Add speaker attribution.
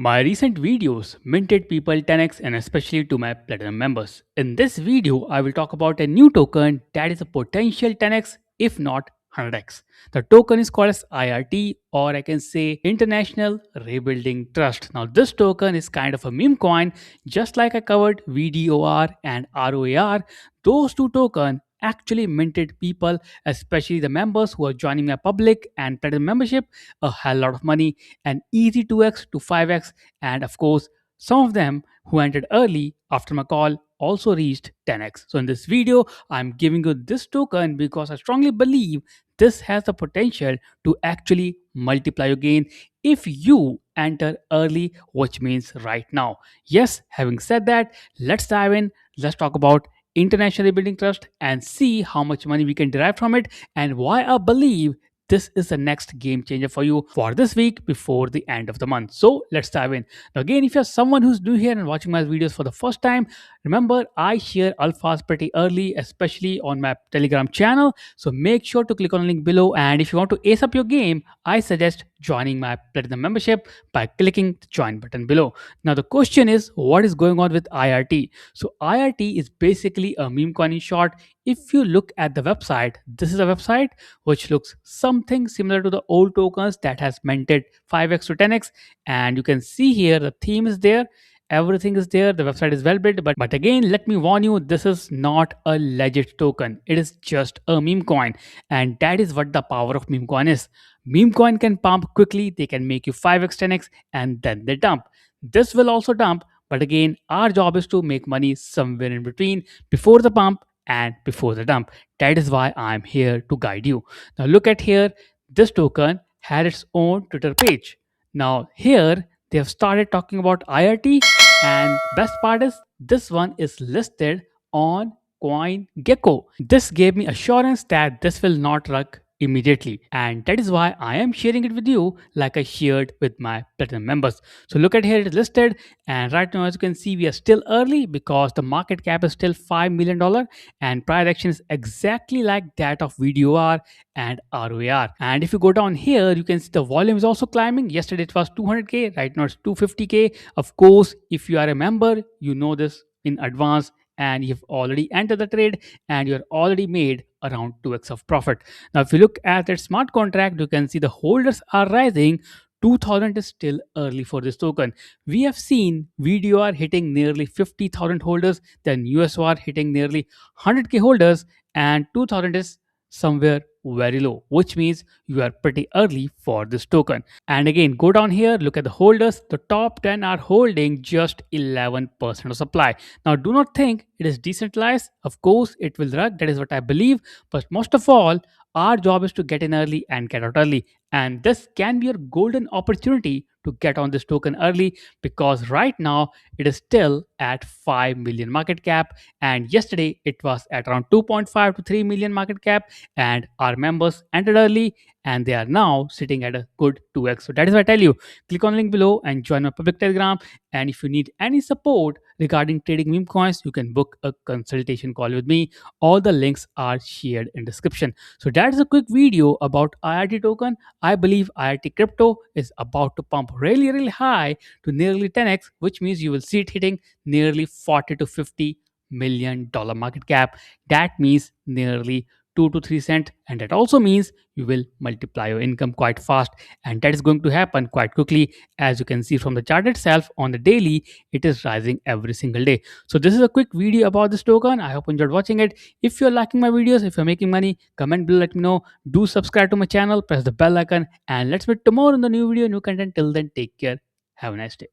Speaker 1: My recent videos minted people 10x and especially to my platinum members. In this video, I will talk about a new token that is a potential 10x if not 100x. The token is called as IRT, or I can say International Rebuilding Trust. Now, this token is kind of a meme coin, just like I covered VDOR and ROAR. Those two tokens actually minted people, especially the members who are joining my public and platinum membership, a hell lot of money and easy 2x to 5x. And of course, some of them who entered early after my call also reached 10x. So in this video, I'm giving you this token because I strongly believe this has the potential to actually multiply your gain if you enter early, which means right now. Yes, having said that, let's dive in. Let's talk about International Rebuilding Trust and see how much money we can derive from it and why I believe this is the next game changer for you for this week before the end of the month. So let's dive in. Now, again, if you're someone who's new here and watching my videos for the first time, remember I share alphas pretty early, especially on my Telegram channel. So make sure to click on the link below. And if you want to ace up your game, I suggest joining my Platinum membership by clicking the join button below. Now, the question is, what is going on with IRT? So IRT is basically a meme coin in short. If you look at the website, this is a website which looks something similar to the old tokens that has minted 5x to 10x. And you can see here the theme is there, everything is there, the website is well built. But again, let me warn you, this is not a legit token, it is just a meme coin. And that is what the power of meme coin is. Meme coin can pump quickly, they can make you 5x 10x and then they dump. This will also dump, but again, our job is to make money somewhere in between, before the pump and before the dump. That is why I'm here to guide you. Now look at here, this token had its own Twitter page. Now here they have started talking about IRT, and best part is this one is listed on CoinGecko. This gave me assurance that this will not rug immediately, and that is why I am sharing it with you like I shared with my platinum members. So look at here, it is listed, and right now as you can see we are still early because the market cap is still $5 million and price action is exactly like that of VDOR and ROAR. And if you go down here, you can see the volume is also climbing. Yesterday it was 200k, right now it's 250k. Of course, if you are a member, you know this in advance and you've already entered the trade and you're already made around 2x of profit. Now, if you look at that smart contract, you can see the holders are rising. 2000 is still early for this token. We have seen VDOR hitting nearly 50,000 holders, then USOR hitting nearly 100k holders, and 2000 is somewhere very low, which means you are pretty early for this token. And again, go down here, look at the holders. The top 10 are holding just 11% of supply. Now, do not think it is decentralized. Of course, it will rug. That is what I believe. But most of all, our job is to get in early and get out early. And this can be your golden opportunity to get on this token early because right now it is still at 5 million market cap. And yesterday it was at around 2.5 to 3 million market cap. And our members entered early and they are now sitting at a good 2x. So that is why I tell you, click on the link below and join my public Telegram. And if you need any support regarding trading meme coins, you can book a consultation call with me. All the links are shared in description. So that is a quick video about IRT token. I believe IRT crypto is about to pump really high to nearly 10x, which means you will see it hitting nearly 40 to 50 million dollar market cap. That means nearly 2 to 3 cent, and that also means you will multiply your income quite fast, and that is going to happen quite quickly. As you can see from the chart itself, on the daily it is rising every single day. So this is a quick video about this token. I hope you enjoyed watching it. If you're liking my videos, if you're making money, comment below, let me know. Do subscribe to my channel, press the bell icon, and let's meet tomorrow in the new video, new content. Till then, take care, have a nice day.